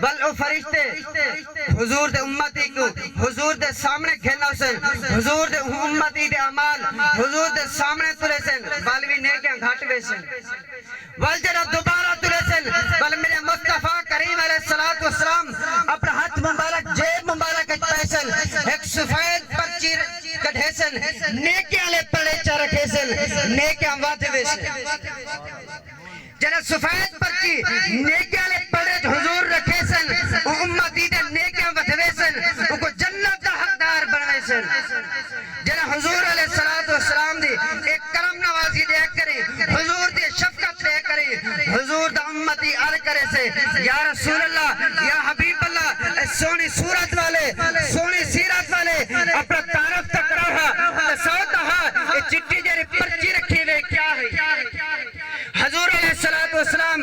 بل او فرشتے حضور دے امتی کو حضور دے سامنے کھیلنا سن، حضور دے امتی دے عمال حضور دے سامنے تلے سن، بل بھی نیکیاں گھٹ وے سن، بل جڑا دوبارہ تلے سن، بل میرے مصطفیٰ کریم علیہ السلام اپنا ہاتھ مبارک جیب مبارک پیسن ایک سفید پرچی کڑھے سن، نیکیاں لے پڑے چا رکھے سن، نیکیاں وات وے سن، جڑا سفید پرچی نیکیاں لے پڑے حضور رکھے سن، امتی دے نیکیاں وتھوے سن، ان کو جنت دا حقدار بنوے سن، جڑا حضور علیہ السلام دی ایک کرم نوازی دے کرے، حضور دی شفقت دے کرے، حضور دا امتی عرض کرے سے یا رسول اللہ یا حبیب اللہ سونی صورت والے سونی سیرت والے اپنا تعارف تک رہا سوتا ہے چٹی جیری پرچی رکھی دے کیا ہے حضور علیہ السلام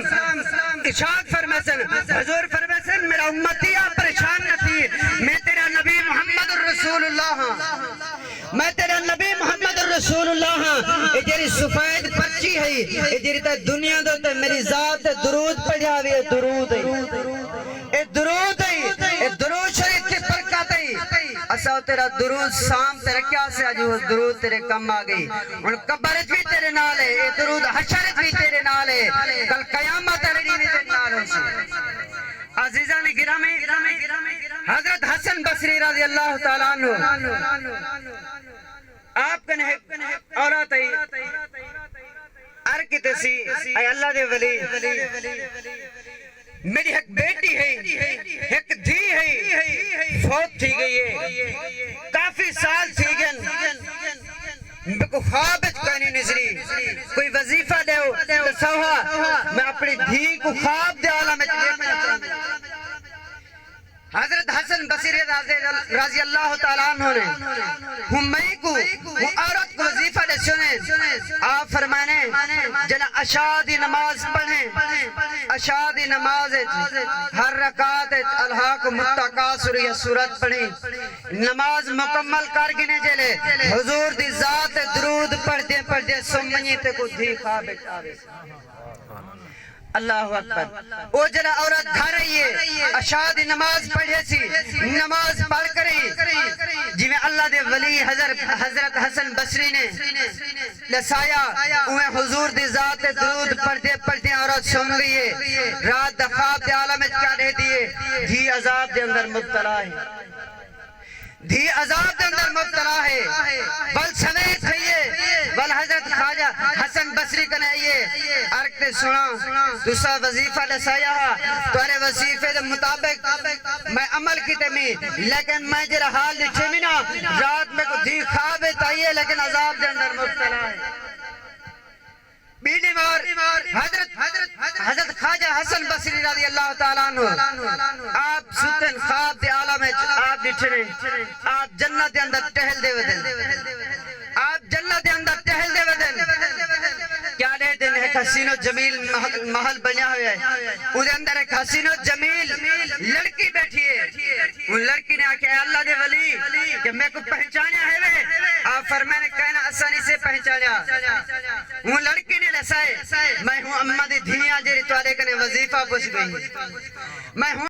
ارشاد فرمائے حضور فرمائے میرا امتی آپ پریشان نہ تھی، میں تیرا نبی محمد الرسول اللہ ہاں، میں تیرا نبی محمد الرسول اللہ ہاں، یہ جیری سفید پرچی ہے، یہ جیری تا دنیا دو تا میری ذات درود پڑھا ہوئی ہے، درود ہے، یہ درود ہے، یہ درود شریف کی برکت ہے، اساو تیرا درود سام تیرے کیا سے آج وہ درود تیرے کم آگئی، ان قبرت بھی تیرے نال ہے، یہ درود حشرت بھی تیرے نال ہے، کل قیامت تیرے نال ہے۔ عزیزان گرامی حضرت حسن بصری رضی اللہ تعالیٰ عنہ آپ کنے اولاد ہے ارکتے سی اے اللہ دے ولی میری ایک بیٹی ہے ایک دھی ہے فوت تھی گئی ہے کافی سال تھی گن میں کو خوابت کہنی نظری کوئی وظیفہ دے ہو تو سوہا میں اپنی دھی کو خواب دے عالم میں دیکھنا چاہتا ہوں۔ حضرت حسن بصری رضی اللہ تعالیٰ عنہ نے ہمیں کو عورت کو وظیفہ دے سنے آپ فرمانے جنا اشادی نماز پڑھیں اشادی نماز ہر رکعت اللہ کو متقاصر یا سورت پڑھیں نماز مکمل کر گنے جلے حضور دی ذات درود پڑھتے سمجھیں تے کو دھی خواب آوے اللہ اکبر او جڑا عورت گھر رہی ہے اشادی نماز پڑھے سی نماز پڑھ کریں جی میں اللہ دے ولی حضرت حسن بصری نے لسایا انہیں حضور دی ذات درود پڑھتے عورت سن گئی ہے رات خواب دے عالم کیا رہ دیئے دھی عذاب دے اندر مبتلا ہے دھی عذاب دے اندر مبتلا ہے بل سمیت کھئیے بل حضرت خواجہ حسن بصری کنائیے ارکتے سنا دوسرا وظیفہ لسایا توارے وظیفے دے مطابق میں عمل کی تمی لیکن میں جرا حال لکھے منا رات میں کو دھی خوابت آئیے لیکن عذاب دے اندر مبتلا ہے بیلی مار حضرت خواجہ حسن بصری رضی اللہ تعالیٰ عنہ آپ ستن خواب دے عالم ہے آپ لٹھنے آپ جنت دے اندر ٹہل دے ودن آپ جنت دے اندر ٹہل دے ودن کیا دے دن ایک حسین و جمیل محل بنیا ہویا ہے انہیں اندر ایک حسین و جمیل لڑکی بیٹھی ہے ان لڑکی نے آکے اللہ دے ولی کہ میں کو پہچانیا ہے وے آپ فرمائے نے کہنا آسانی سے پہچانیا ان لڑکی نے لسائے میں ہوں امہ دی دھیاں جیری توارے کنے وظیفہ پوچھ گئی میں ہوں